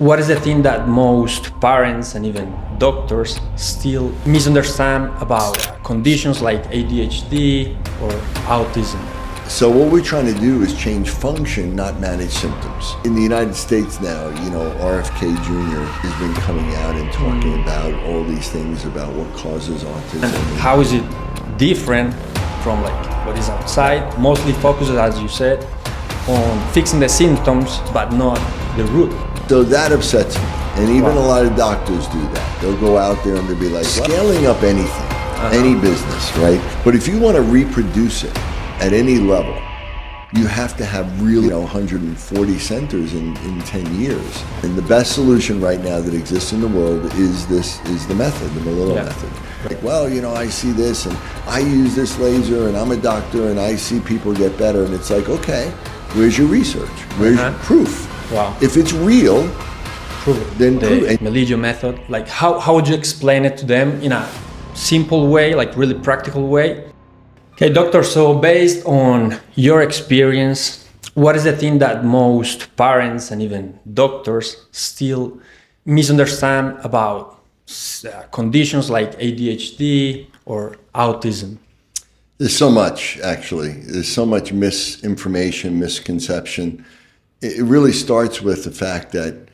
What is the thing that most parents and even doctors still misunderstand about conditions like ADHD or autism? So what we're trying to do is change function, not manage symptoms. In the United States now, RFK Jr. has been coming out and talking about all these things about what causes autism. And how is it different from what is outside? Mostly focuses, as you said, on fixing the symptoms, but not the root. So that upsets me. And even a lot of doctors do that. They'll go out there and they'll be like, scaling up anything, any business, right? But if you want to reproduce it at any level, you have to have really 140 centers in 10 years. And the best solution right now that exists in the world is the method, the Melillo method. I see this and I use this laser and I'm a doctor and I see people get better. And it's like, okay, where's your research? Where's your proof? Wow. If it's real, prove it. Then prove it. Melillo method, how would you explain it to them in a simple way, really practical way? Okay, doctor, so based on your experience, what is the thing that most parents and even doctors still misunderstand about conditions like ADHD or autism? There's so much, actually. There's so much misinformation, misconception. It really starts with the fact that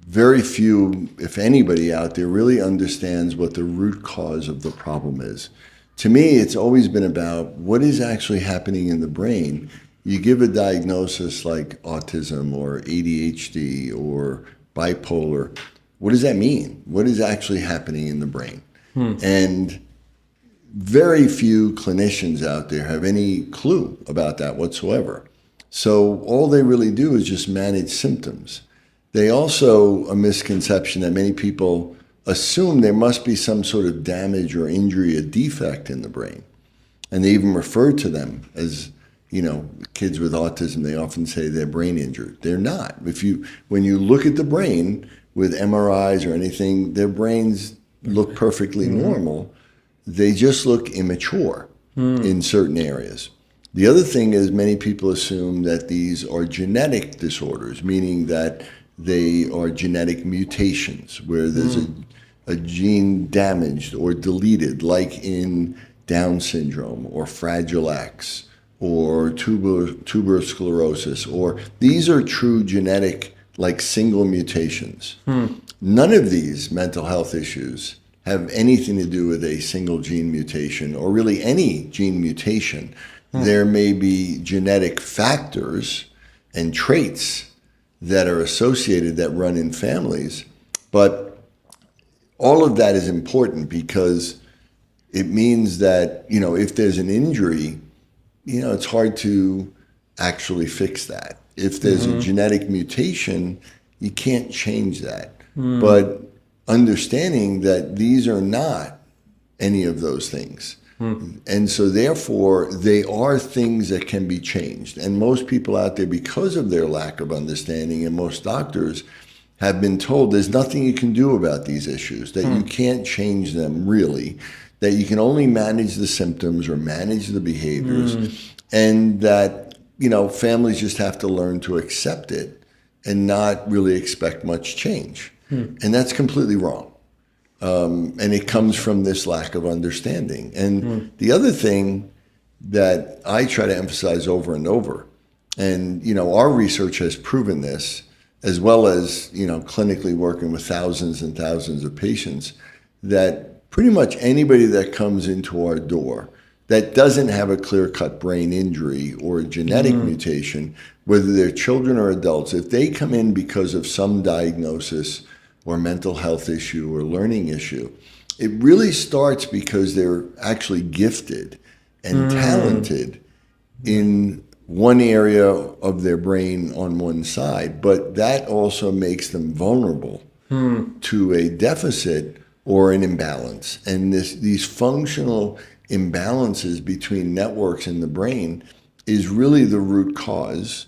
very few, if anybody out there, really understands what the root cause of the problem is. To me, it's always been about what is actually happening in the brain. You give a diagnosis like autism or ADHD or bipolar. What does that mean? What is actually happening in the brain? And very few clinicians out there have any clue about that whatsoever. So all they really do is just manage symptoms. They also, a misconception that many people assume there must be some sort of damage or injury, a defect in the brain. And they even refer to them as, kids with autism, they often say they're brain injured. They're not. When you look at the brain with MRIs or anything, their brains look perfectly normal. They just look immature in certain areas. The other thing is many people assume that these are genetic disorders, meaning that they are genetic mutations where there's a gene damaged or deleted, like in Down syndrome or Fragile X or tuberous sclerosis, or these are true genetic, single mutations. None of these mental health issues have anything to do with a single gene mutation or really any gene mutation. There may be genetic factors and traits that are associated that run in families, but all of that is important because it means that, if there's an injury, it's hard to actually fix that. If there's a genetic mutation, you can't change that. But understanding that these are not any of those things. And so therefore, they are things that can be changed. And most people out there, because of their lack of understanding, and most doctors have been told there's nothing you can do about these issues, that you can't change them really, that you can only manage the symptoms or manage the behaviors, and that, families just have to learn to accept it and not really expect much change. And that's completely wrong. And it comes from this lack of understanding. And the other thing that I try to emphasize over and over, and our research has proven this, as well as clinically working with thousands and thousands of patients, that pretty much anybody that comes into our door that doesn't have a clear-cut brain injury or a genetic mutation, whether they're children or adults, if they come in because of some diagnosis or mental health issue or learning issue, it really starts because they're actually gifted and talented in one area of their brain on one side, but that also makes them vulnerable to a deficit or an imbalance. And these functional imbalances between networks in the brain is really the root cause,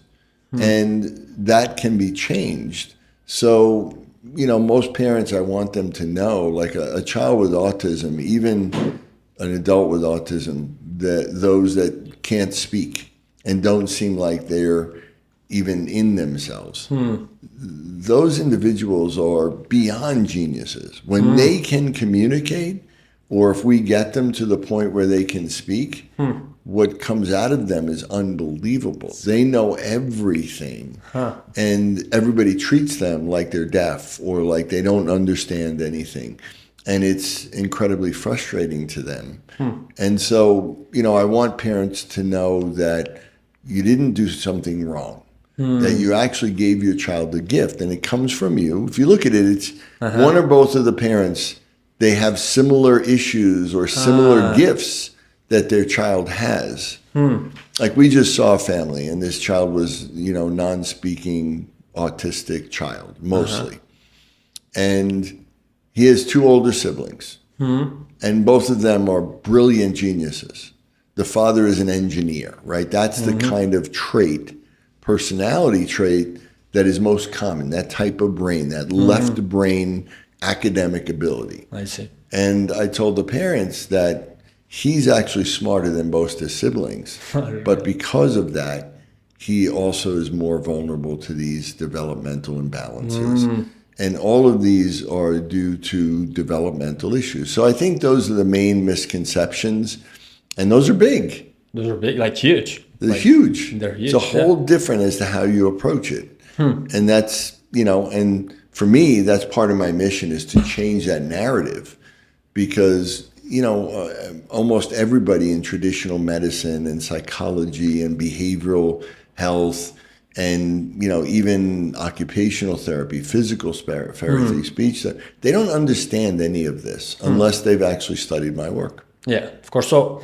and that can be changed. So, most parents, I want them to know, like a child with autism, even an adult with autism, that those that can't speak and don't seem like they're even in themselves. Those individuals are beyond geniuses. When they can communicate, or if we get them to the point where they can speak, what comes out of them is unbelievable. They know everything, and everybody treats them like they're deaf or like they don't understand anything. And it's incredibly frustrating to them. And so, I want parents to know that you didn't do something wrong, that you actually gave your child a gift, and it comes from you. If you look at it, it's one or both of the parents, they have similar issues or similar gifts that their child has. Like we just saw a family, and this child was, non-speaking autistic child, mostly. And he has two older siblings, and both of them are brilliant geniuses. The father is an engineer, right? That's the kind of personality trait that is most common, that type of brain, that left brain academic ability. I see. And I told the parents that he's actually smarter than both his siblings, but because of that, he also is more vulnerable to these developmental imbalances. And all of these are due to developmental issues. So I think those are the main misconceptions, and those are big. Those are big, like huge. They're huge. They're huge. It's a whole different as to how you approach it. And that's, and for me, that's part of my mission, is to change that narrative, because, almost everybody in traditional medicine and psychology and behavioral health and, even occupational therapy, physical therapy, speech, they don't understand any of this unless they've actually studied my work. Yeah, of course. So,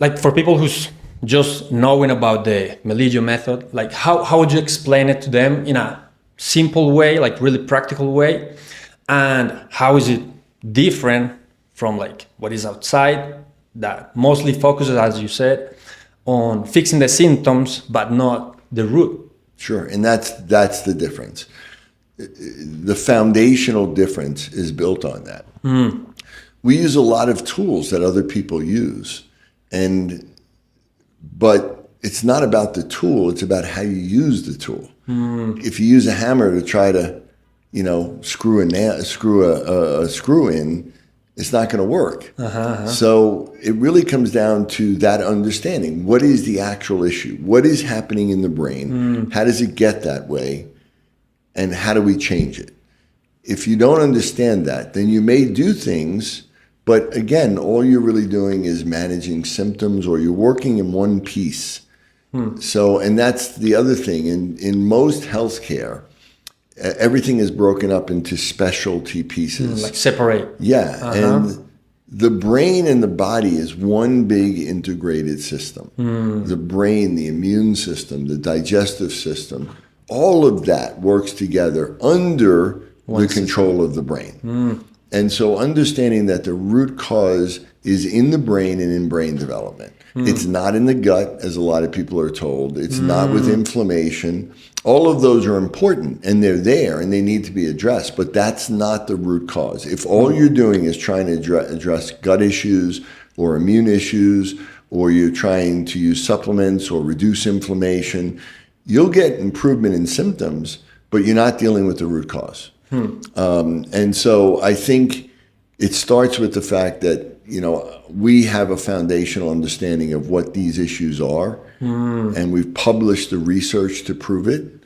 like for people who's just knowing about the Melillo method, like how would you explain it to them in a simple way, like really practical way? And how is it different from like what is outside that mostly focuses, as you said, on fixing the symptoms, but not the root? Sure, and that's the difference. The foundational difference is built on that. We use a lot of tools that other people use, but it's not about the tool, it's about how you use the tool. If you use a hammer to try to, screw a screw in, it's not going to work. So it really comes down to that understanding. What is the actual issue? What is happening in the brain? How does it get that way? And how do we change it? If you don't understand that, then you may do things, but again, all you're really doing is managing symptoms, or you're working in one piece. So, and that's the other thing. In most healthcare, everything is broken up into specialty pieces. Like separate. Yeah. And the brain and the body is one big integrated system. The brain, the immune system, the digestive system, all of that works together under the control of the brain. And so understanding that the root cause is in the brain and in brain development. It's not in the gut, as a lot of people are told. It's not with inflammation. All of those are important, and they're there, and they need to be addressed, but that's not the root cause. If all you're doing is trying to address gut issues or immune issues, or you're trying to use supplements or reduce inflammation, you'll get improvement in symptoms, but you're not dealing with the root cause. And so I think it starts with the fact that, we have a foundational understanding of what these issues are, and we've published the research to prove it,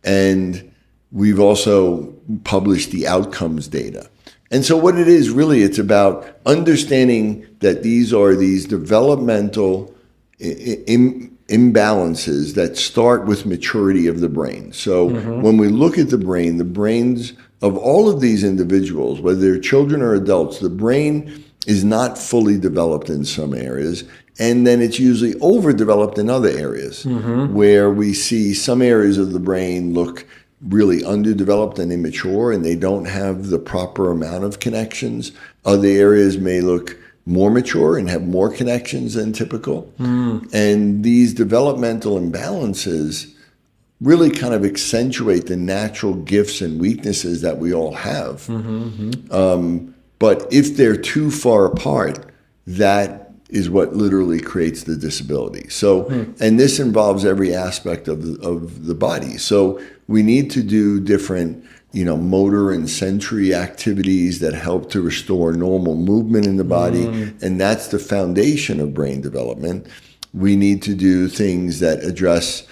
and we've also published the outcomes data. And so what it is really, it's about understanding that these are these developmental imbalances that start with maturity of the brain. So when we look at the brains of all of these individuals, whether they're children or adults, the brain is not fully developed in some areas, and then it's usually overdeveloped in other areas, where we see some areas of the brain look really underdeveloped and immature, and they don't have the proper amount of connections. Other areas may look more mature and have more connections than typical. And these developmental imbalances really kind of accentuate the natural gifts and weaknesses that we all have. But if they're too far apart, that is what literally creates the disability. So, and this involves every aspect of the body. So we need to do different, motor and sensory activities that help to restore normal movement in the body. And that's the foundation of brain development. We need to do things that address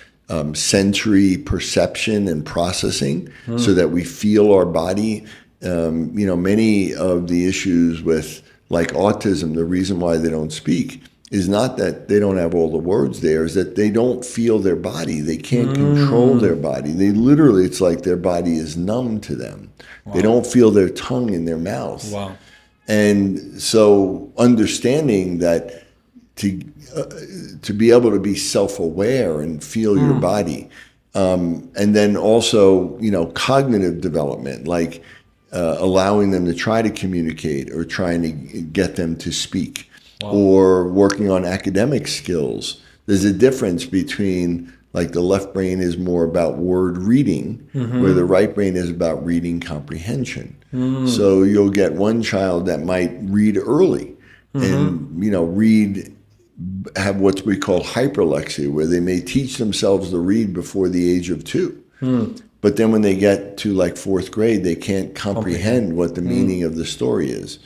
sensory perception and processing so that we feel our body. Many of the issues with like autism, the reason why they don't speak is not that they don't have all the words there, is that they don't feel their body. They can't control their body. They literally, it's like their body is numb to them. Wow. They don't feel their tongue in their mouth. Wow. And so understanding that to be able to be self-aware and feel your body, and then also, cognitive development, like allowing them to try to communicate or trying to get them to speak. Wow. Or working on academic skills. There's a difference between, like, the left brain is more about word reading, where the right brain is about reading comprehension. So you'll get one child that might read early and, have what we call hyperlexia, where they may teach themselves to read before the age of 2. But then when they get to like 4th grade, they can't comprehend what the meaning of the story is.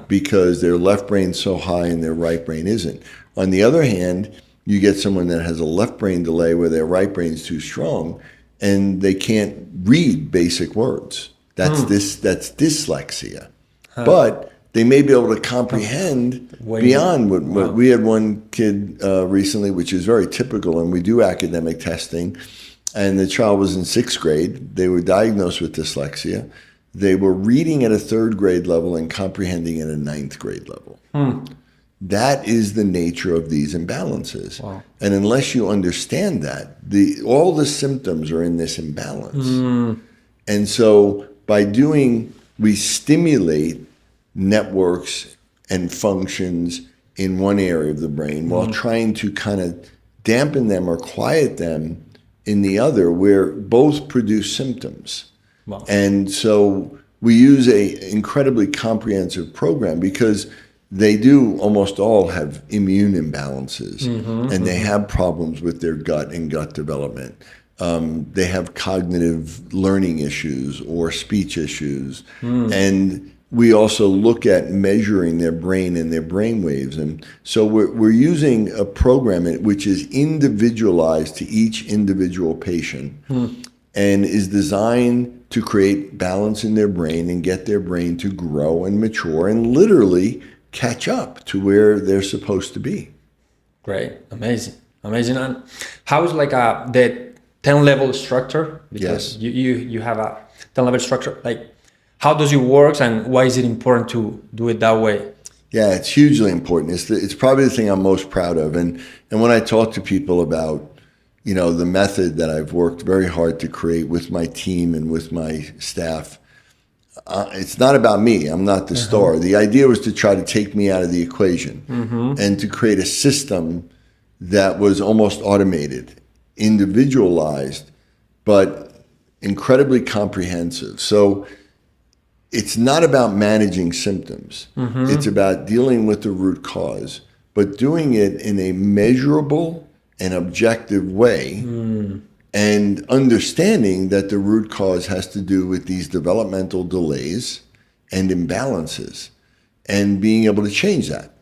Because their left brain's so high and their right brain isn't. On the other hand, you get someone that has a left brain delay where their right brain's too strong and they can't read basic words. That's dyslexia. But they may be able to comprehend beyond what we had one kid recently, which is very typical, and we do academic testing, and the child was in 6th grade. They were diagnosed with dyslexia. They were reading at a 3rd grade level and comprehending at a 9th grade level. That is the nature of these imbalances. Wow. And unless you understand that, all the symptoms are in this imbalance. And so we stimulate networks and functions in one area of the brain while trying to kind of dampen them or quiet them in the other, where both produce symptoms. Wow. And so we use a incredibly comprehensive program because they do almost all have immune imbalances, and they have problems with their gut and gut development. They have cognitive learning issues or speech issues. And we also look at measuring their brain and their brain waves. And so we're using a program which is individualized to each individual patient and is designed to create balance in their brain and get their brain to grow and mature and literally catch up to where they're supposed to be. Great. Amazing. And how is like the 10-level structure? Because you have a 10-level structure. Like, how does it work and why is it important to do it that way? Yeah, it's hugely important. It's probably the thing I'm most proud of. And when I talk to people about the method that I've worked very hard to create with my team and with my staff, it's not about me. I'm not the star. The idea was to try to take me out of the equation and to create a system that was almost automated, individualized, but incredibly comprehensive. So it's not about managing symptoms. It's about dealing with the root cause, but doing it in a measurable and objective way, and understanding that the root cause has to do with these developmental delays and imbalances, and being able to change that.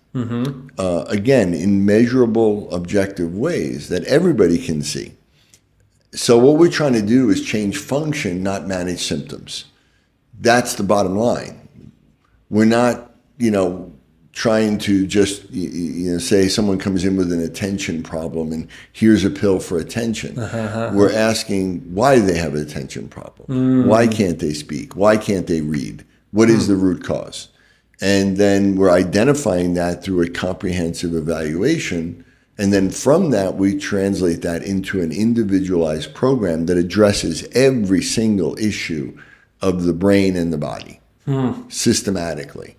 Again, in measurable, objective ways that everybody can see. So what we're trying to do is change function, not manage symptoms. That's the bottom line. We're not, trying to just say someone comes in with an attention problem and here's a pill for attention. We're asking, why do they have an attention problem? Why can't they speak? Why can't they read? What is the root cause? And then we're identifying that through a comprehensive evaluation. And then from that, we translate that into an individualized program that addresses every single issue of the brain and the body systematically.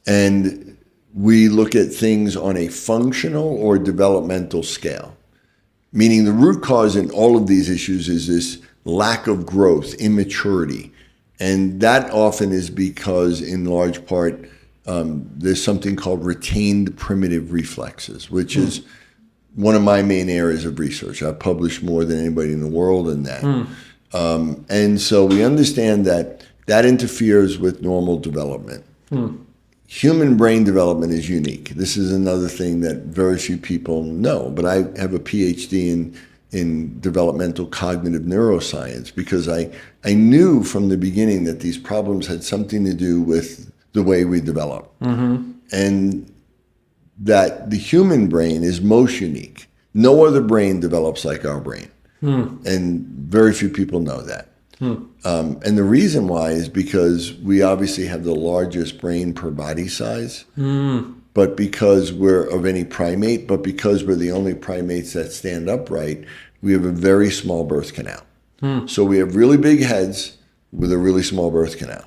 And we look at things on a functional or developmental scale, meaning the root cause in all of these issues is this lack of growth, immaturity. And that often is because, in large part, there's something called retained primitive reflexes, which is one of my main areas of research. I've published more than anybody in the world in that. And so we understand that interferes with normal development. Human brain development is unique. This is another thing that very few people know, but I have a PhD in developmental cognitive neuroscience because I knew from the beginning that these problems had something to do with the way we develop. And that the human brain is most unique. No other brain develops like our brain. And very few people know that. And the reason why is because we obviously have the largest brain per body size, but because we're of any primate, but because we're the only primates that stand upright, we have a very small birth canal. So we have really big heads with a really small birth canal.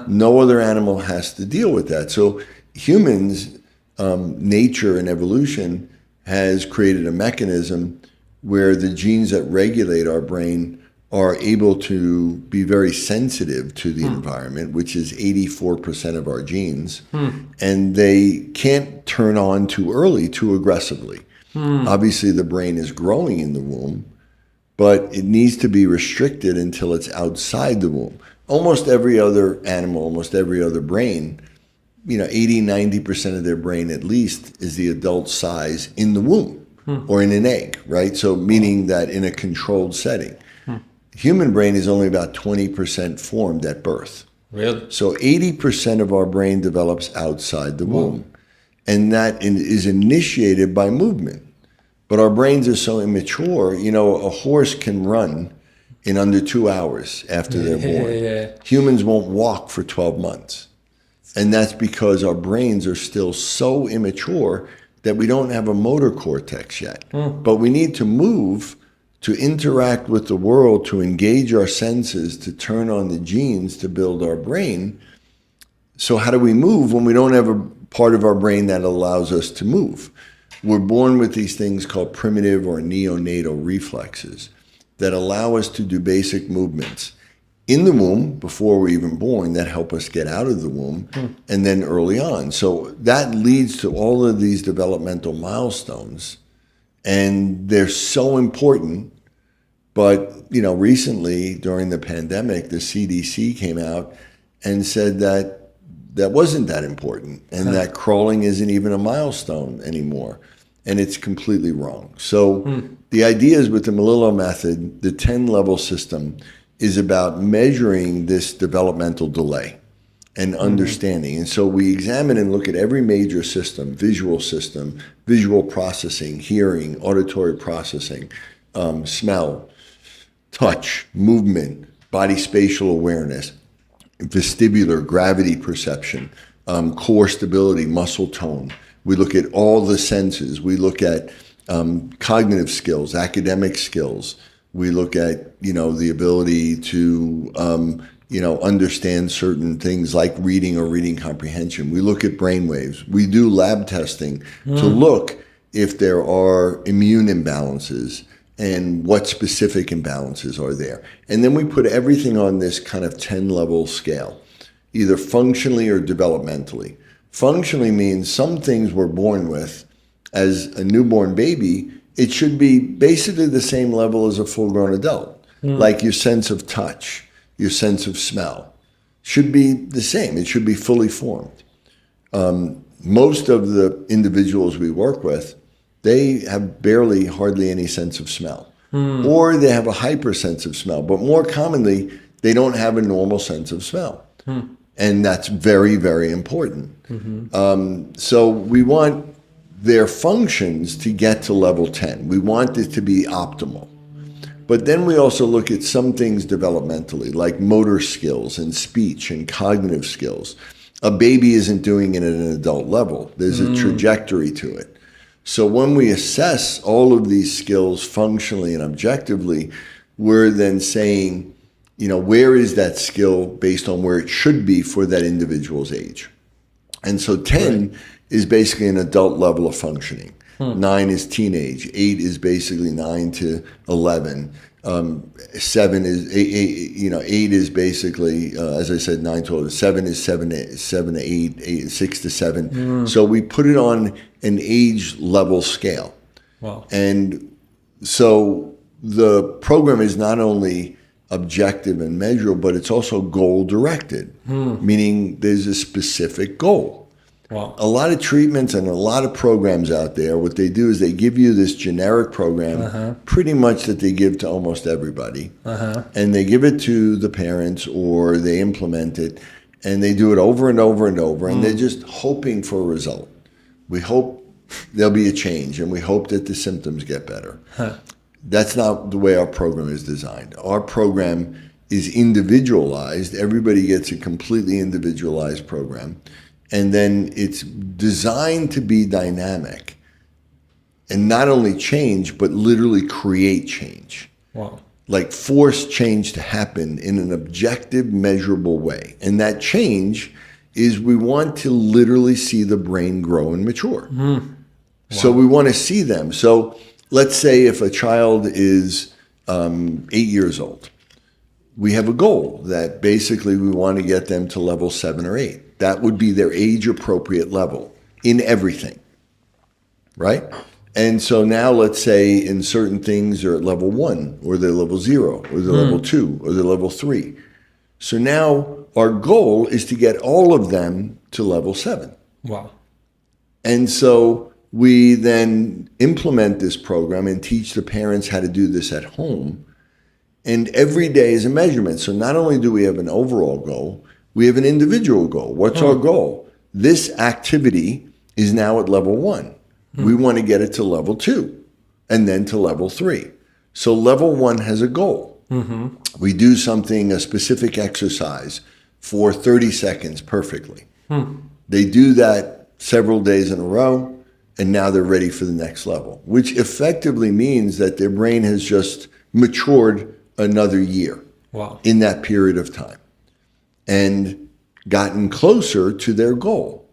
No other animal has to deal with that. So humans, nature and evolution has created a mechanism where the genes that regulate our brain are able to be very sensitive to the environment, which is 84% of our genes, and they can't turn on too early, too aggressively. Obviously, the brain is growing in the womb, but it needs to be restricted until it's outside the womb. Almost every other animal, almost every other brain, 80, 90% of their brain at least is the adult size in the womb or in an egg, right? So meaning that in a controlled setting. Human brain is only about 20% formed at birth. Really? So 80% of our brain develops outside the womb. And that is initiated by movement. But our brains are so immature, a horse can run in under 2 hours after they're born. Humans won't walk for 12 months. And that's because our brains are still so immature that we don't have a motor cortex yet. But we need to move to interact with the world, to engage our senses, to turn on the genes to build our brain. So how do we move when we don't have a part of our brain that allows us to move? We're born with these things called primitive or neonatal reflexes that allow us to do basic movements in the womb before we're even born that help us get out of the womb and then early on. So that leads to all of these developmental milestones. And they're so important, but recently during the pandemic, the CDC came out and said that wasn't that important, and that crawling isn't even a milestone anymore, and it's completely wrong. So the idea is with the Melillo method, the 10-level system is about measuring this developmental delay and understanding. And so we examine and look at every major system, visual processing, hearing, auditory processing, smell, touch, movement, body spatial awareness, vestibular, gravity perception, core stability, muscle tone. We look at all the senses. We look at cognitive skills, academic skills. We look at, the ability to understand certain things like reading or reading comprehension. We look at brain waves. We do lab testing to look if there are immune imbalances and what specific imbalances are there. And then we put everything on this kind of 10-level scale, either functionally or developmentally. Functionally means some things we're born with as a newborn baby, it should be basically the same level as a full-grown adult, like your sense of touch, your sense of smell should be the same. It should be fully formed. Most of the individuals we work with, they have hardly any sense of smell, or they have a hyper sense of smell. But more commonly, they don't have a normal sense of smell. And that's very, very important. So we want their functions to get to level 10. We want it to be optimal. But then we also look at some things developmentally, like motor skills and speech and cognitive skills. A baby isn't doing it at an adult level. There's a trajectory to it. So when we assess all of these skills functionally and objectively, we're then saying, where is that skill based on where it should be for that individual's age? And so 10 is basically an adult level of functioning. 9 is teenage. 8 is basically 9 to 11. 7 is 8 is basically, as I said, 9 to 11. 7 is 7 to 8, 6 to 7. So we put it on an age level scale. Wow. And so the program is not only objective and measurable, but it's also goal directed, meaning there's a specific goal. Wow. A lot of treatments and a lot of programs out there, what they do is they give you this generic program, pretty much that they give to almost everybody. And they give it to the parents or they implement it and they do it over and over and over. And they're just hoping for a result. We hope there'll be a change and we hope that the symptoms get better. That's not the way our program is designed. Our program is individualized. Everybody gets a completely individualized program. And then it's designed to be dynamic and not only change, but literally create change. Wow. Like force change to happen in an objective, measurable way. And that change is we want to literally see the brain grow and mature. Wow. So we want to see them. So let's say if a child is 8 years old, we have a goal that basically we want to get them to level 7 or 8. That would be their age-appropriate level in everything, right? And so now let's say in certain things they're at level 1, or they're level 0, or they're level 2, or they're level 3. So now our goal is to get all of them to level 7. Wow. And so we then implement this program and teach the parents how to do this at home. And every day is a measurement. So not only do we have an overall goal, we have an individual goal. What's our goal? This activity is now at level 1. We want to get it to level 2 and then to level 3. So level 1 has a goal. We do something, a specific exercise for 30 seconds perfectly. They do that several days in a row, and now they're ready for the next level, which effectively means that their brain has just matured another year in that period of time and gotten closer to their goal.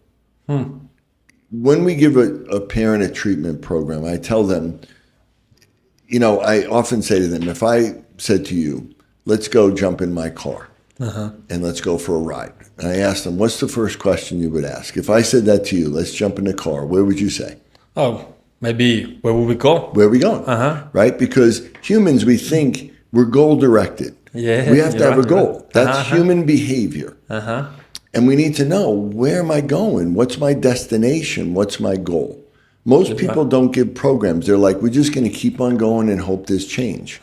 When we give a parent a treatment program, I tell them, I often say to them, if I said to you, let's go jump in my car and let's go for a ride. And I asked them, what's the first question you would ask? If I said that to you, let's jump in the car, where would you say? Oh, maybe where will we go? Where are we going? Right? Because humans, we think we're goal directed. Yeah, we have to have a goal. Right. That's human behavior. And we need to know, where am I going? What's my destination? What's my goal? Most people don't give programs. They're like, we're just going to keep on going and hope there's change.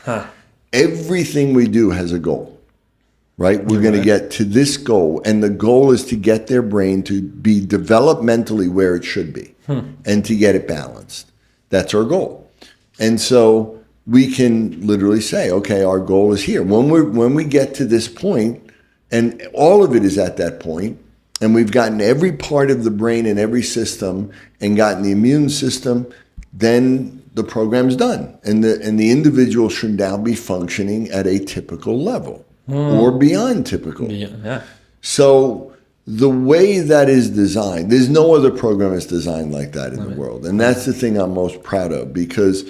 Everything we do has a goal, right? We're going to get to this goal. And the goal is to get their brain to be developmentally where it should be and to get it balanced. That's our goal. And so we can literally say, okay, our goal is here. When we get to this point, and all of it is at that point, and we've gotten every part of the brain and every system and gotten the immune system, then the program's done. And the individual should now be functioning at a typical level or beyond typical. So the way that is designed, there's no other program that's designed like that in the world. And that's the thing I'm most proud of, because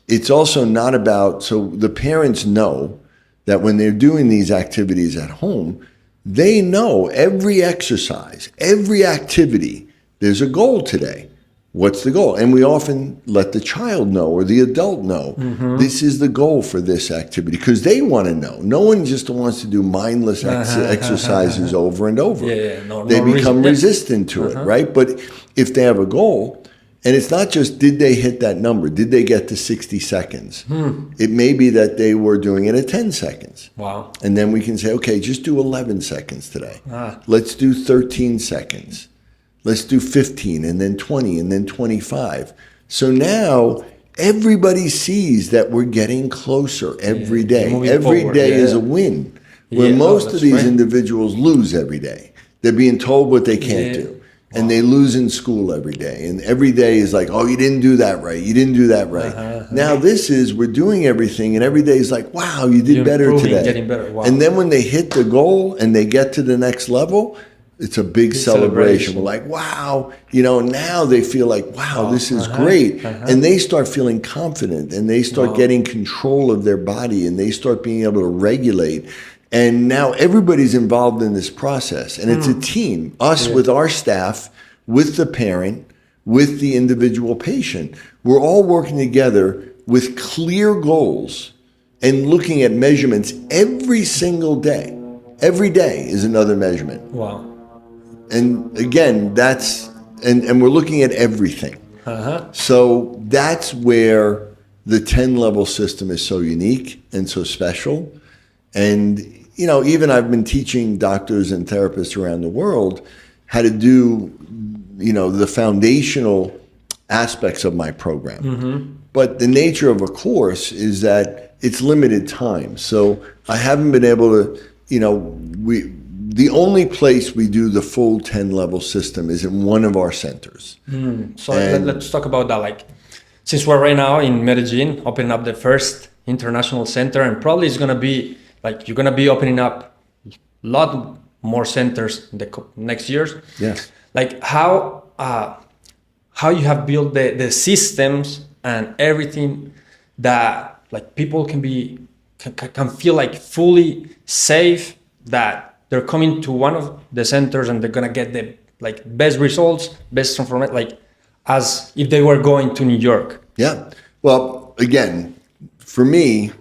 it's also not about, so the parents know that when they're doing these activities at home, they know every exercise, every activity, there's a goal today. What's the goal? And we often let the child know or the adult know, this is the goal for this activity, because they want to know. No one just wants to do mindless exercises over and over. They become resistant to it, right? But if they have a goal, and it's not just, did they hit that number? Did they get to 60 seconds? It may be that they were doing it at 10 seconds. Wow. And then we can say, okay, just do 11 seconds today. Let's do 13 seconds. Let's do 15 and then 20 and then 25. So now everybody sees that we're getting closer every day. Every day is a win. Where most of these individuals lose every day. They're being told what they can't do. And they lose in school every day. And every day is like, oh, you didn't do that right. You didn't do that right. Now this is, we're doing everything, and every day is like, wow, you did better today. Getting better. Wow. And then when they hit the goal and they get to the next level, it's a big celebration. We're like, wow, now they feel like, wow, this is great. And they start feeling confident, and they start getting control of their body, and they start being able to regulate. And now everybody's involved in this process, and it's a team, us with our staff, with the parent, with the individual patient. We're all working together with clear goals and looking at measurements every single day. Every day is another measurement. Wow. And again, and we're looking at everything. So that's where the 10-level system is so unique and so special. And, even I've been teaching doctors and therapists around the world how to do, the foundational aspects of my program. But the nature of a course is that it's limited time. So I haven't been able to, the only place we do the full 10-level system is in one of our centers. So let's talk about that. Like, since we're right now in Medellin, opening up the first international center, and probably it's going to be like, you're going to be opening up a lot more centers in the next years. Yes. Like how you have built the systems and everything that like people can feel like fully safe that they're coming to one of the centers and they're gonna get the like best results, best transformation, like as if they were going to New York. Yeah. Well, again, for me,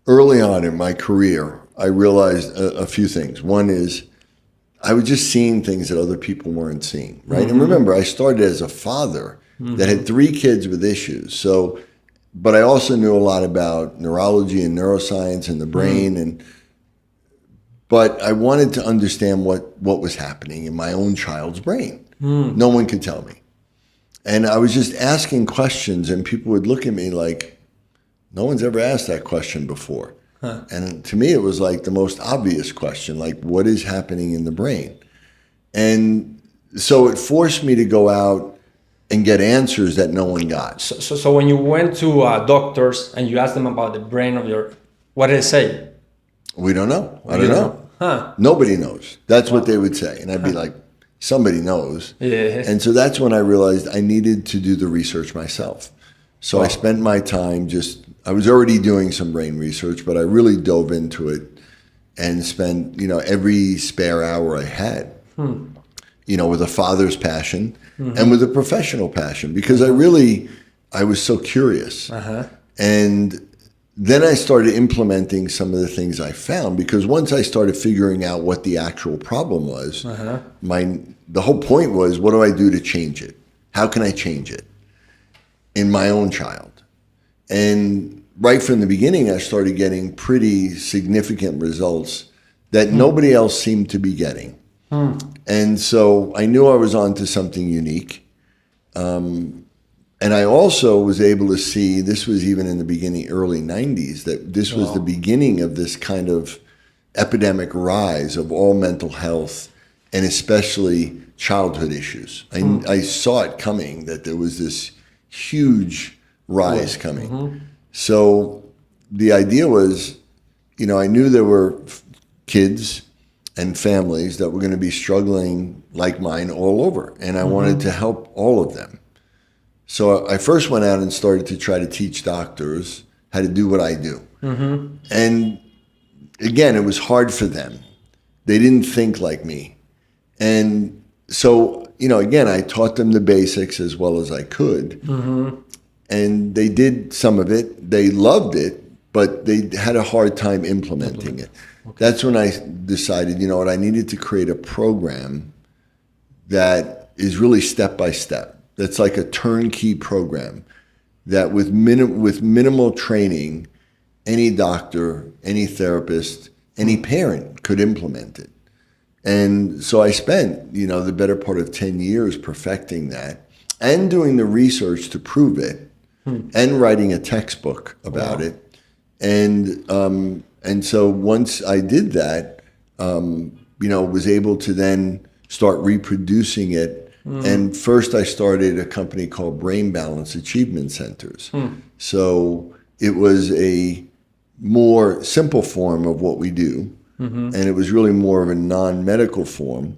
early on in my career, I realized a few things. One is I was just seeing things that other people weren't seeing, right? And remember, I started as a father that had 3 kids with issues. So, but I also knew a lot about neurology and neuroscience and the brain, but I wanted to understand what was happening in my own child's brain. No one could tell me. And I was just asking questions, and people would look at me like, no one's ever asked that question before. And to me, it was like the most obvious question, like, what is happening in the brain? And so it forced me to go out and get answers that no one got. So when you went to doctors and you asked them about the brain of what did they say? We don't know. I don't know. Nobody knows. That's what they would say. And I'd be like, somebody knows. Yeah. And so that's when I realized I needed to do the research myself. So I spent my time I was already doing some brain research, but I really dove into it and spent, every spare hour I had, with a father's passion and with a professional passion, because I was so curious. And then I started implementing some of the things I found, because once I started figuring out what the actual problem was, the whole point was, what do I do to change it? How can I change it in my own child? And right from the beginning, I started getting pretty significant results that nobody else seemed to be getting. And so I knew I was onto something unique. And I also was able to see, this was even in the beginning, early 90s, that this was the beginning of this kind of epidemic rise of all mental health, and especially childhood issues. I saw it coming, that there was this huge rise coming. So the idea was, I knew there were kids and families that were going to be struggling like mine all over, and I wanted to help all of them. So I first went out and started to try to teach doctors how to do what I do. And again, it was hard for them. They didn't think like me. And so, again, I taught them the basics as well as I could. And they did some of it. They loved it, but they had a hard time implementing it. That's when I decided, I needed to create a program that is really step by step. That's like a turnkey program that with minimal training, any doctor, any therapist, any parent could implement it. And so I spent, the better part of 10 years perfecting that and doing the research to prove it. And writing a textbook about it. And so once I did that, was able to then start reproducing it. And first I started a company called Brain Balance Achievement Centers. So it was a more simple form of what we do. and it was really more of a non-medical form,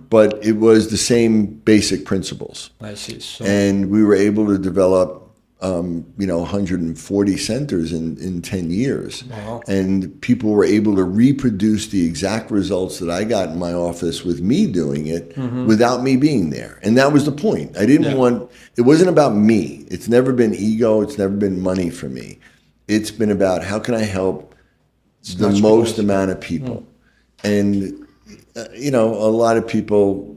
but it was the same basic principles. I see. So, And we were able to develop 140 centers in 10 years. Wow. And people were able to reproduce the exact results that I got in my office with me doing it without me being there. And that was the point. I didn't want, it wasn't about me. It's never been ego. It's never been money for me. It's been about how can I help the most amount of people. And, a lot of people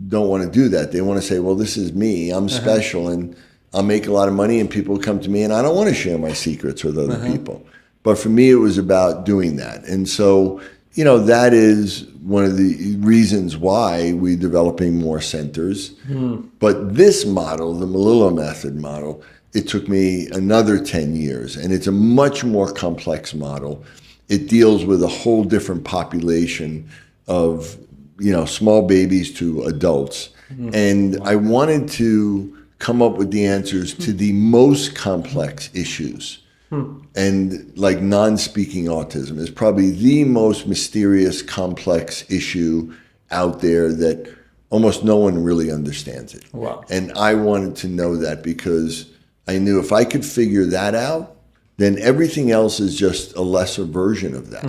don't want to do that. They want to say, well, this is me. I'm special. And I'll make a lot of money and people come to me and I don't want to share my secrets with other people. But for me, it was about doing that. And so, that is one of the reasons why we're developing more centers. But this model, the Melillo method model, it took me another 10 years. And it's a much more complex model. It deals with a whole different population of, small babies to adults. And I wanted to come up with the answers to the most complex issues. And like non-speaking autism is probably the most mysterious, complex issue out there that almost no one really understands it. Wow. And I wanted to know that because I knew if I could figure that out, then everything else is just a lesser version of that.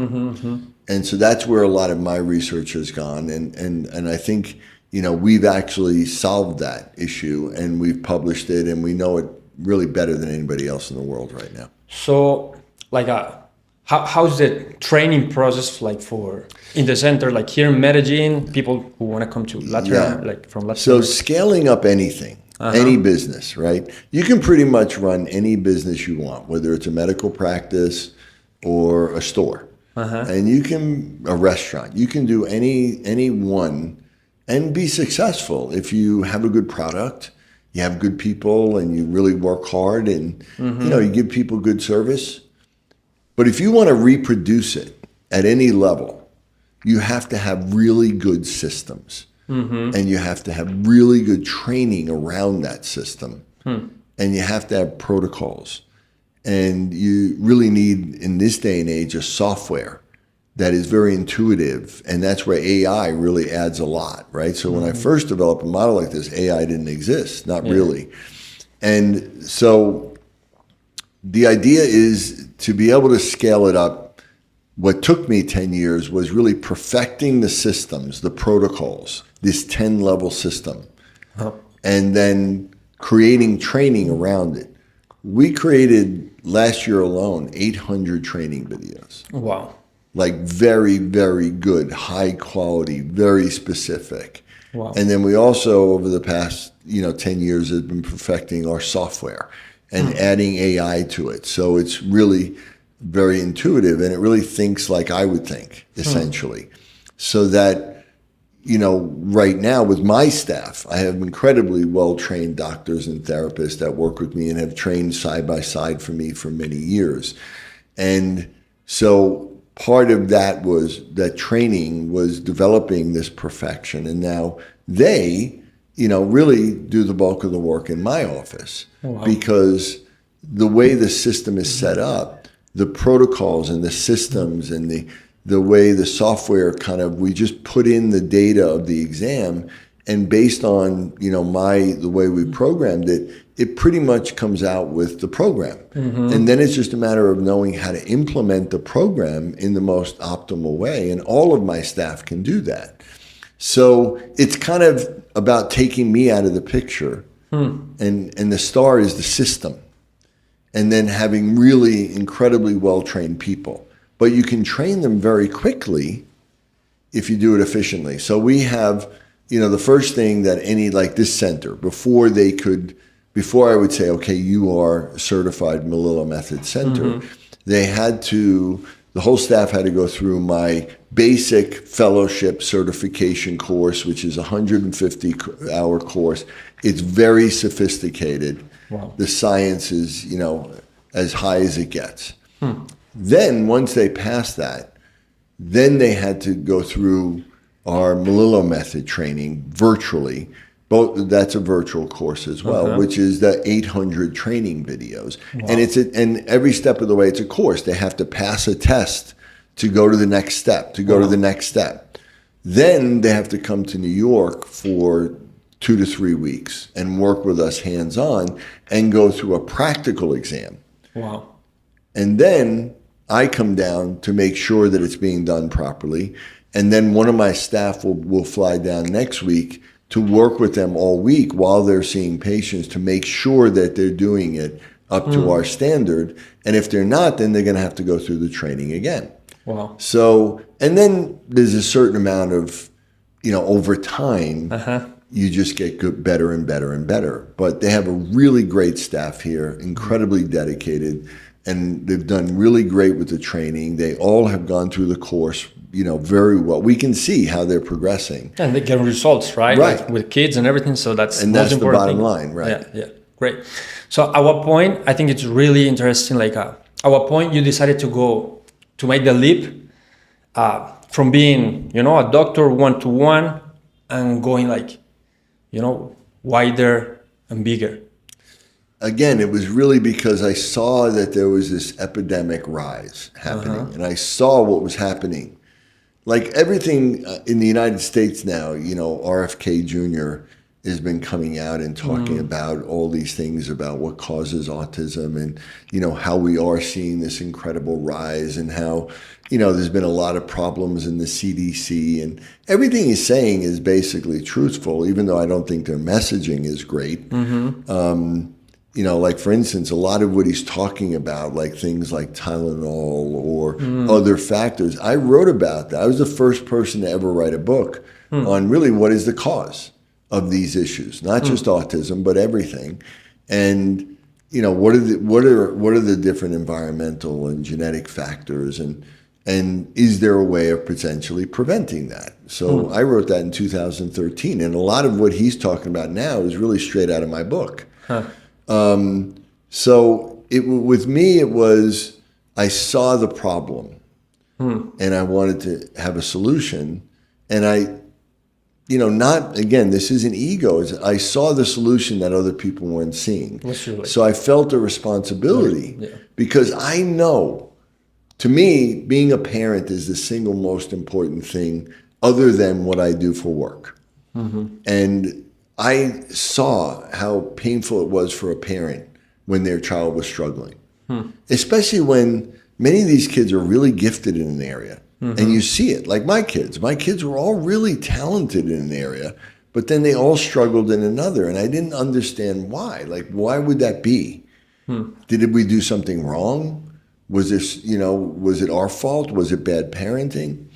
And so that's where a lot of my research has gone. And I think, we've actually solved that issue and we've published it and we know it really better than anybody else in the world right now. So, how's the training process in the center, like here in Medellin, people who want to come to Latin, from Latin? So scaling up anything, any business, right? You can pretty much run any business you want, whether it's a medical practice or a store. And a restaurant. You can do any one and be successful if you have a good product, you have good people, and you really work hard, and you give people good service. But if you want to reproduce it at any level, you have to have really good systems, and you have to have really good training around that system, and you have to have protocols. And you really need, in this day and age, a software that is very intuitive. And that's where AI really adds a lot, right? So when I first developed a model like this, AI didn't exist, not really. And so the idea is to be able to scale it up. What took me 10 years was really perfecting the systems, the protocols, this 10-level system, and then creating training around it. We created, last year alone, 800 training videos. Wow. Like very, very good, high quality, very specific. Wow. And then we also, over the past 10 years, have been perfecting our software and adding AI to it. So it's really very intuitive and it really thinks like I would think, essentially. So that, right now with my staff, I have incredibly well-trained doctors and therapists that work with me and have trained side by side for me for many years. And so part of that training was developing this perfection. And now they, really do the bulk of the work in my office. Because the way the system is set up, the protocols and the systems and the way the software we just put in the data of the exam, and based on, the way we programmed it, it pretty much comes out with the program. And then it's just a matter of knowing how to implement the program in the most optimal way. And all of my staff can do that. So it's kind of about taking me out of the picture. And the star is the system. And then having really incredibly well-trained people. But you can train them very quickly if you do it efficiently. So we have, the first thing that like this center, before I would say, okay, you are a certified Melillo method center, the whole staff had to go through my basic fellowship certification course, which is a 150-hour course. It's very sophisticated. Wow. The science is, as high as it gets. Then once they passed that, then they had to go through our Melillo method training virtually. That's a virtual course as well, which is the 800 training videos. Wow. And and every step of the way, it's a course. They have to pass a test to go to the next step, to go to the next step. Then they have to come to New York for 2 to 3 weeks and work with us hands-on and go through a practical exam. Wow. And then I come down to make sure that it's being done properly. And then one of my staff will fly down next week to work with them all week while they're seeing patients to make sure that they're doing it up to our standard. And if they're not, then they're going to have to go through the training again. Wow. So, and then there's a certain amount of, over time, you just get better and better and better. But they have a really great staff here, incredibly dedicated, and they've done really great with the training. They all have gone through the course, very well. We can see how they're progressing. And they get results, right? Right. Like with kids and everything. So that's the bottom line, right? Yeah, yeah. Great. So at what point, I think it's really interesting, like at what point you decided to make the leap from being, a doctor one-to-one and going wider and bigger? Again, it was really because I saw that there was this epidemic rise happening, and I saw what was happening. Like everything in the United States now, RFK Jr. has been coming out and talking about all these things about what causes autism and, how we are seeing this incredible rise and how, there's been a lot of problems in the CDC, and everything he's saying is basically truthful, even though I don't think their messaging is great. Like for instance, a lot of what he's talking about, like things like Tylenol or other factors, I wrote about that. I was the first person to ever write a book on really what is the cause of these issues, not just autism, but everything. And, what are the different environmental and genetic factors, and is there a way of potentially preventing that? So I wrote that in 2013, and a lot of what he's talking about now is really straight out of my book. So with me, it was, I saw the problem and I wanted to have a solution. And this isn't ego. I saw the solution that other people weren't seeing. So I felt a responsibility because I know, to me, being a parent is the single most important thing other than what I do for work. And I saw how painful it was for a parent when their child was struggling, especially when many of these kids are really gifted in an area. And you see it, like my kids. My kids were all really talented in an area, but then they all struggled in another. And I didn't understand why. Like, why would that be? Did we do something wrong? Was this, was it our fault? Was it bad parenting?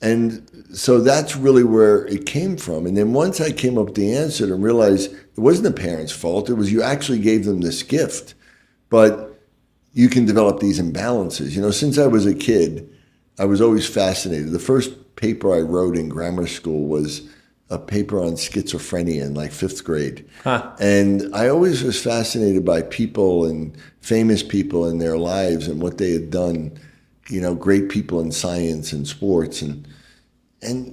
And so that's really where it came from. And then once I came up with the answer and realized it wasn't the parents' fault, it was you actually gave them this gift. But you can develop these imbalances. Since I was a kid, I was always fascinated. The first paper I wrote in grammar school was a paper on schizophrenia in like 5th grade. And I always was fascinated by people and famous people in their lives and what they had done, great people in science and sports. And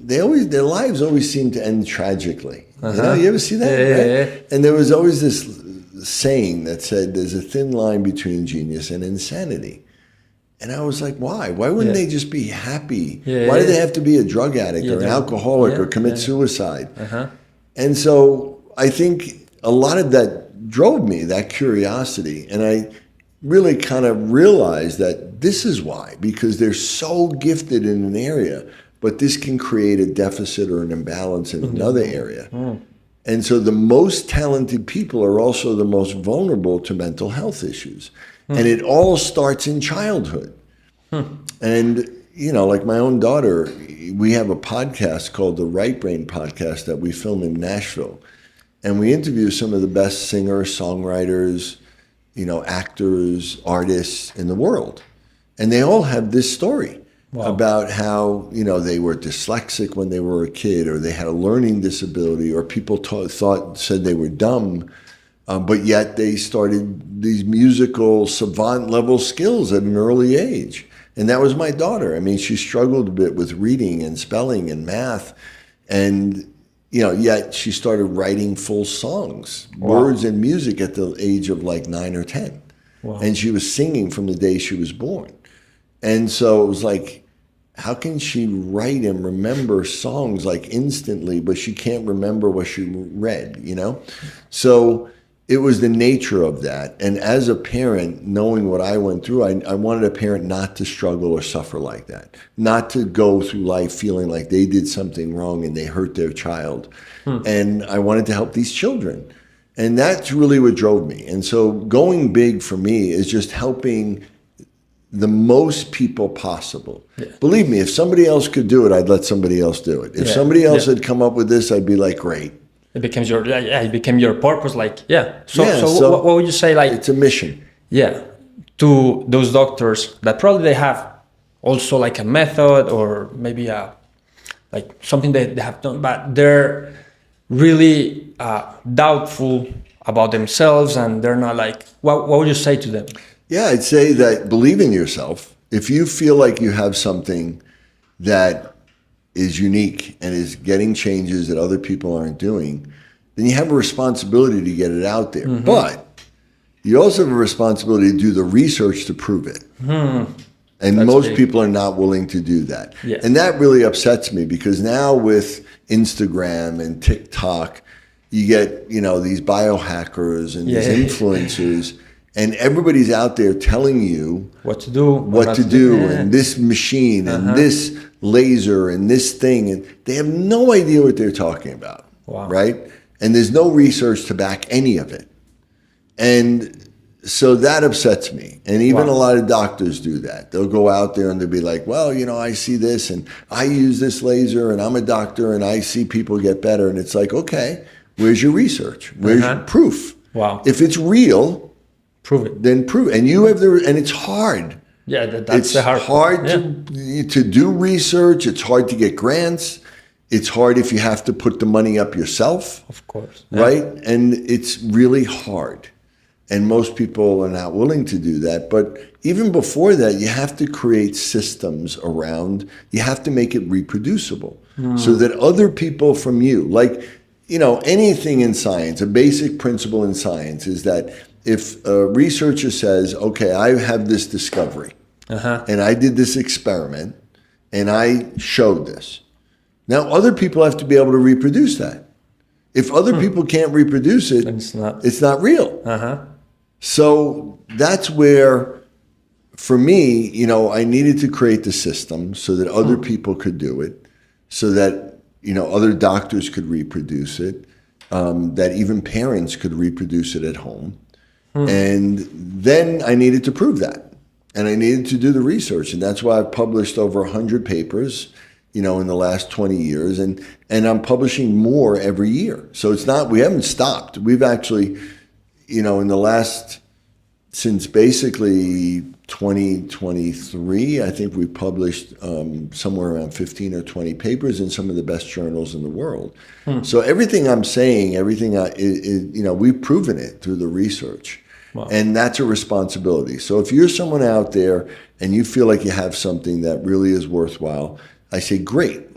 their lives always seemed to end tragically. You ever see that? Right? And there was always this saying that said, there's a thin line between genius and insanity. And I was like, why? Why wouldn't they just be happy? Why do they have to be a drug addict or an alcoholic or commit suicide? And so I think a lot of that drove me, that curiosity. And I really kind of realized that this is why, because they're so gifted in an area, but this can create a deficit or an imbalance in another area. And so the most talented people are also the most vulnerable to mental health issues. And it all starts in childhood. And, like my own daughter, we have a podcast called the Right Brain Podcast that we film in Nashville. And we interview some of the best singers, songwriters, actors, artists in the world. And they all have this story about how, they were dyslexic when they were a kid, or they had a learning disability, or people said they were dumb. But yet they started these musical savant level skills at an early age. And that was my daughter. I mean, she struggled a bit with reading and spelling and math. And, yet she started writing full songs, words and music at the age of like 9 or 10. And she was singing from the day she was born. And so it was like, how can she write and remember songs like instantly, but she can't remember what she read, you know? So it was the nature of that. And as a parent, knowing what I went through, I wanted a parent not to struggle or suffer like that, not to go through life feeling like they did something wrong and they hurt their child. And I wanted to help these children. And that's really what drove me. And so going big for me is just helping the most people possible. Yeah. Believe me, if somebody else could do it, I'd let somebody else do it. If somebody else had come up with this, I'd be like, great. It becomes it became your purpose. Like, So what would you say? Like, it's a mission. Yeah. To those doctors that probably they have also like a method or maybe like something that they have done, but they're really doubtful about themselves and they're not like, what would you say to them? Yeah, I'd say that believe in yourself. If you feel like you have something that is unique and is getting changes that other people aren't doing, then you have a responsibility to get it out there. Mm-hmm. But you also have a responsibility to do the research to prove it. And that's most people are not willing to do that. Yeah. And that really upsets me because now with Instagram and TikTok, you get, these biohackers and these influencers. And everybody's out there telling you what to do, and this machine and this laser and this thing. And they have no idea what they're talking about, right? And there's no research to back any of it. And so that upsets me. And even a lot of doctors do that. They'll go out there and they'll be like, well, I see this and I use this laser and I'm a doctor and I see people get better. And it's like, okay, where's your research? Where's your proof? Wow. If it's real, prove it. Then prove it. And you have and it's hard. Yeah, that's the hard part. It's hard to do research. It's hard to get grants. It's hard if you have to put the money up yourself. Of course. Right? And it's really hard. And most people are not willing to do that. But even before that, you have to create systems around, you have to make it reproducible so that other people from you, like, anything in science, a basic principle in science is that if a researcher says, okay, I have this discovery and I did this experiment and I showed this. Now other people have to be able to reproduce that. If other people can't reproduce it, it's not real. So that's where, for me, I needed to create the system so that other people could do it, so that, other doctors could reproduce it, that even parents could reproduce it at home. And then I needed to prove that. And I needed to do the research. And that's why I've published over 100 papers, in the last 20 years. And I'm publishing more every year. So we haven't stopped. We've actually, in the last, since basically 2023, I think we published somewhere around 15 or 20 papers in some of the best journals in the world. So everything I'm saying, we've proven it through the research. Wow. And that's a responsibility. So if you're someone out there and you feel like you have something that really is worthwhile, I say, great.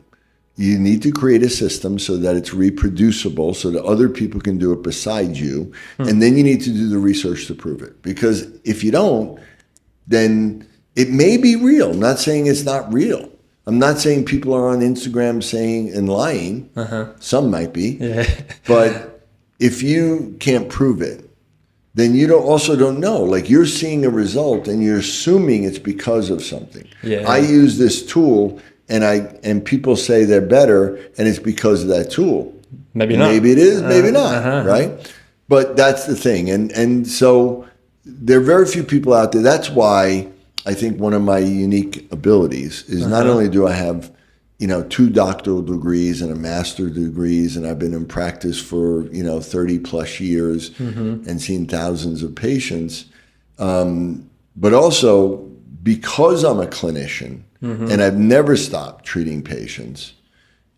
You need to create a system so that it's reproducible so that other people can do it besides you. And then you need to do the research to prove it. Because if you don't, then it may be real. I'm not saying it's not real. I'm not saying people are on Instagram saying and lying. Some might be. Yeah. But if you can't prove it, then you also don't know. Like, you're seeing a result and you're assuming it's because of something. Yeah. I use this tool and people say they're better and it's because of that tool. Maybe not. Maybe it is, maybe not, right? But that's the thing. And so there are very few people out there. That's why I think one of my unique abilities is not only do I have 2 doctoral degrees and a master's degrees, and I've been in practice for 30 plus years and seen thousands of patients, but also because I'm a clinician and I've never stopped treating patients,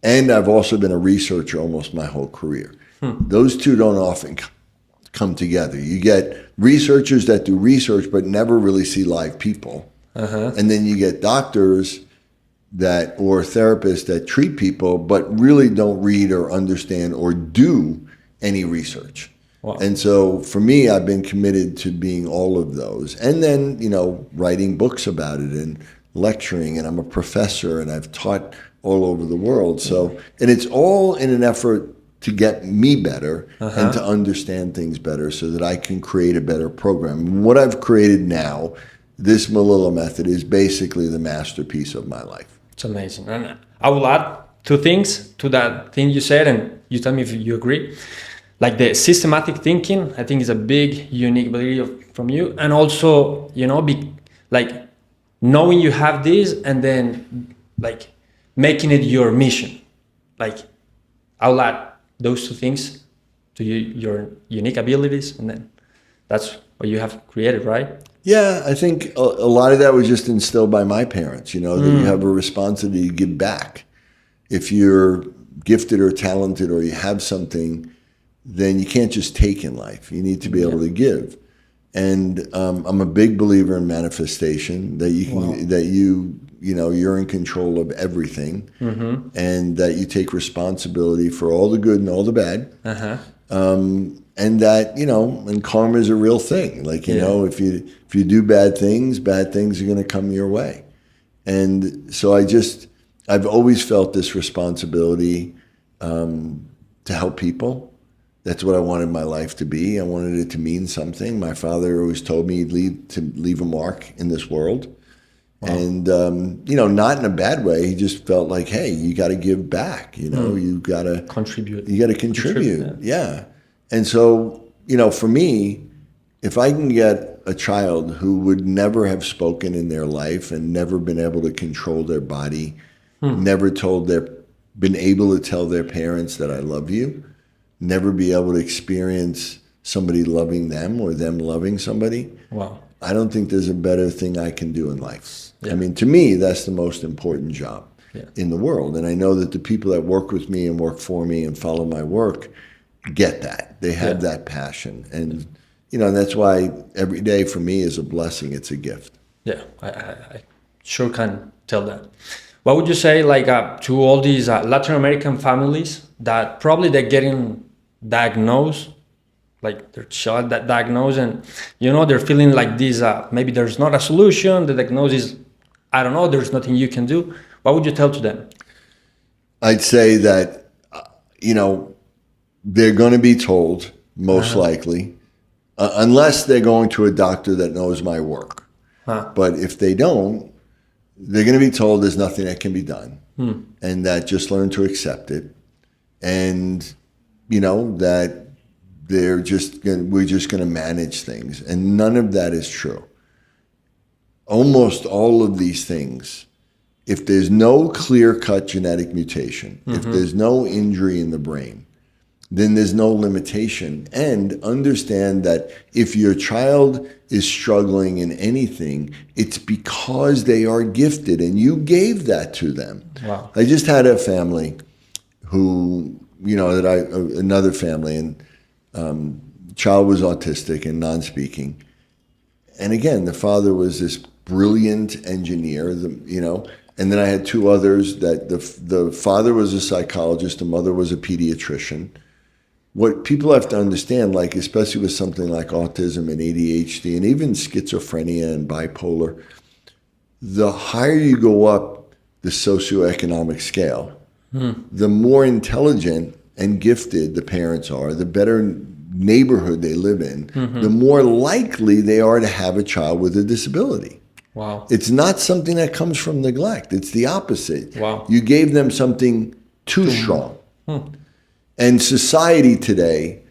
and I've also been a researcher almost my whole career. Those two don't often come together. You get researchers that do research but never really see live people, and then you get doctors or therapists that treat people but really don't read or understand or do any research. Wow. And so for me, I've been committed to being all of those. And then, writing books about it and lecturing, and I'm a professor, and I've taught all over the world. So, and it's all in an effort to get me better and to understand things better so that I can create a better program. What I've created now, this Melillo method, is basically the masterpiece of my life. It's amazing. And I will add two things to that thing you said, and you tell me if you agree. Like the systematic thinking, I think is a big, unique ability from you. And also, like knowing you have this and then like making it your mission. Like I'll add those two things to your unique abilities, and then that's what you have created, right? Yeah, I think a lot of that was just instilled by my parents, that you have a responsibility to give back. If you're gifted or talented or you have something, then you can't just take in life. You need to be able to give. And I'm a big believer in manifestation, that you can, that you're in control of everything, and that you take responsibility for all the good and all the bad. And that, and karma is a real thing. Like, if you do bad things are going to come your way. And so I've always felt this responsibility to help people. That's what I wanted my life to be. I wanted it to mean something. My father always told me to leave a mark in this world. Wow. And, not in a bad way. He just felt like, hey, you got to give back. You got to contribute. You got to contribute. Yeah. And so, for me, if I can get a child who would never have spoken in their life and never been able to control their body, never been able to tell their parents that I love you, never be able to experience somebody loving them or them loving somebody. Wow. I don't think there's a better thing I can do in life. Yeah. I mean, to me, that's the most important job in the world. And I know that the people that work with me and work for me and follow my work get that. They have that passion. And, that's why every day for me is a blessing. It's a gift. Yeah, I sure can tell that. What would you say, to all these Latin American families that probably they're getting diagnosed, like their child that diagnosed, and they're feeling like this, maybe there's not a solution, the diagnosis, I don't know, there's nothing you can do. What would you tell to them? I'd say that, they're going to be told, most likely, unless they're going to a doctor that knows my work. But if they don't, they're going to be told there's nothing that can be done, and that just learn to accept it, and that we're just going to manage things, and none of that is true. Almost all of these things, if there's no clear-cut genetic mutation, if there's no injury in the brain, then there's no limitation. And understand that if your child is struggling in anything, it's because they are gifted and you gave that to them. Wow. I just had a family who, another family, and child was autistic and non-speaking. And again, the father was this brilliant engineer, and then I had two others that the father was a psychologist, the mother was a pediatrician. What people have to understand, especially with something like autism and ADHD and even schizophrenia and bipolar, the higher you go up the socioeconomic scale, the more intelligent and gifted the parents are, the better neighborhood they live in, the more likely they are to have a child with a disability. Wow. It's not something that comes from neglect. It's the opposite. Wow. You gave them something too strong. And society today,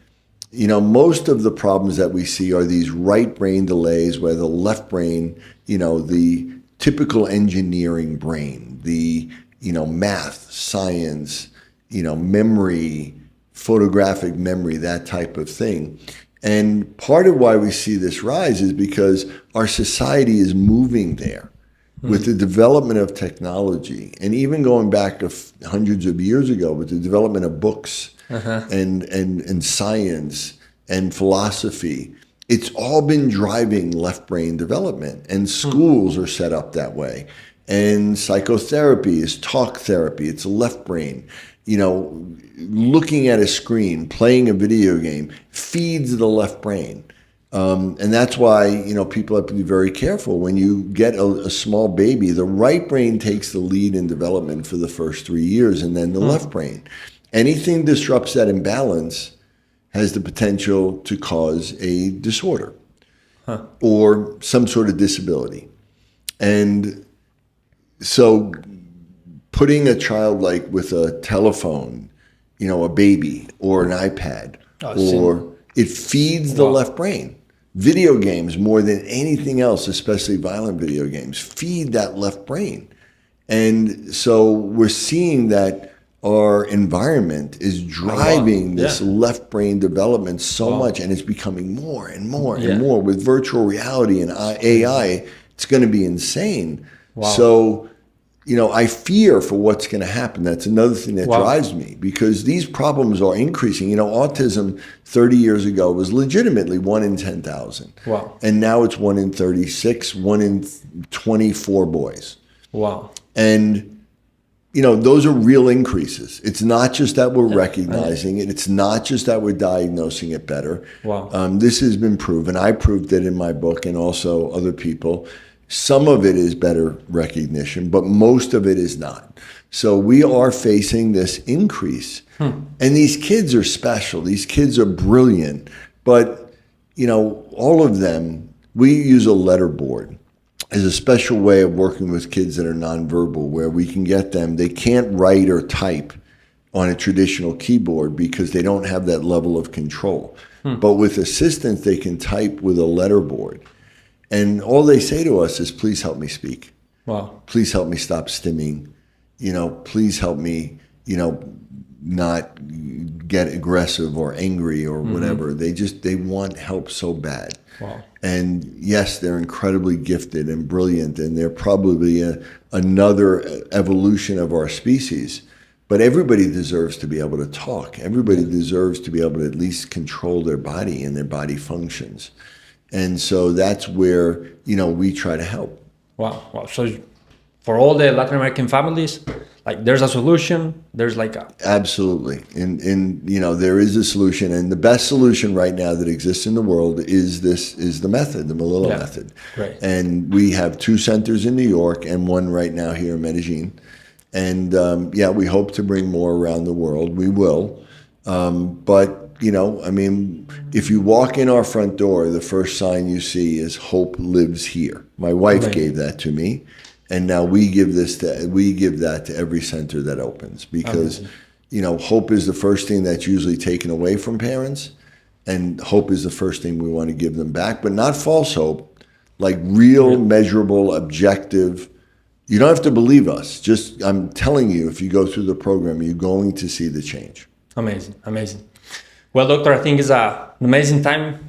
most of the problems that we see are these right brain delays where the left brain, the typical engineering brain, the, math, science, memory, photographic memory, that type of thing. And part of why we see this rise is because our society is moving there. With the development of technology, and even going back to hundreds of years ago, with the development of books and science and philosophy, it's all been driving left brain development. And schools are set up that way. And psychotherapy is talk therapy. It's left brain. Looking at a screen, playing a video game feeds the left brain. And that's why, people have to be very careful. When you get a small baby, the right brain takes the lead in development for the first 3 years, and then the left brain. Anything disrupts that imbalance has the potential to cause a disorder or some sort of disability. And so putting a child like with a telephone, a baby or an iPad, it feeds the left brain. Video games, more than anything else, especially violent video games, feed that left brain. And so we're seeing that our environment is driving this left brain development so much, and it's becoming more and more and more. With virtual reality and AI, it's going to be insane. So, I fear for what's going to happen. That's another thing that drives me, because these problems are increasing. Autism 30 years ago was legitimately 1 in 10,000. And now it's 1 in 36, 1 in 24 boys. And, those are real increases. It's not just that we're recognizing it. It's not just that we're diagnosing it better. This has been proven. I proved it in my book, and also other people. Some of it is better recognition, but most of it is not. So we are facing this increase. And these kids are special. These kids are brilliant. But, all of them, we use a letter board as a special way of working with kids that are nonverbal, where we can get them, they can't write or type on a traditional keyboard because they don't have that level of control. But with assistance, they can type with a letter board. And all they say to us is, please help me speak. Please help me stop stimming. Please help me, not get aggressive or angry or whatever. They want help so bad. And yes, they're incredibly gifted and brilliant, and they're probably another evolution of our species. But everybody deserves to be able to talk. Everybody deserves to be able to at least control their body and their body functions. And so that's where, we try to help. So for all the Latin American families, there's a solution. There's Absolutely. And there is a solution. And the best solution right now that exists in the world is the method, the Melillo method. And we have 2 centers in New York and 1 right now here in Medellin. And we hope to bring more around the world. We will. But if you walk in our front door, the first sign you see is "Hope lives here." My wife gave that to me, and now we give that to every center that opens, because hope is the first thing that's usually taken away from parents, and hope is the first thing we want to give them back, but not false hope, like real, measurable, objective. You don't have to believe us. Just, I'm telling you, if you go through the program, you're going to see the change. Amazing. Well, doctor, I think it's an amazing time,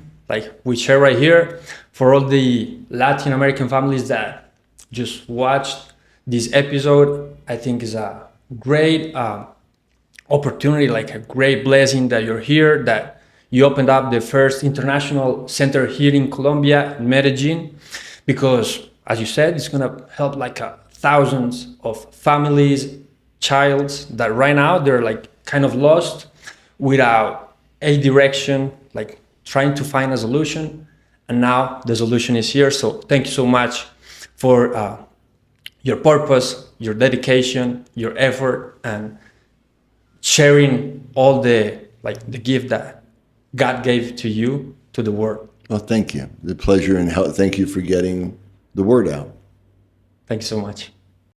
we share right here, for all the Latin American families that just watched this episode. I think it's a great opportunity, a great blessing that you're here, that you opened up the first international center here in Colombia, in Medellin, because, as you said, it's going to help thousands of families, childs that right now they're kind of lost without a direction, trying to find a solution, and now the solution is here. So thank you so much for your purpose, your dedication, your effort, and sharing all the gift that God gave to you to the world. Well, thank you. The pleasure and help. Thank you for getting the word out. Thank you so much.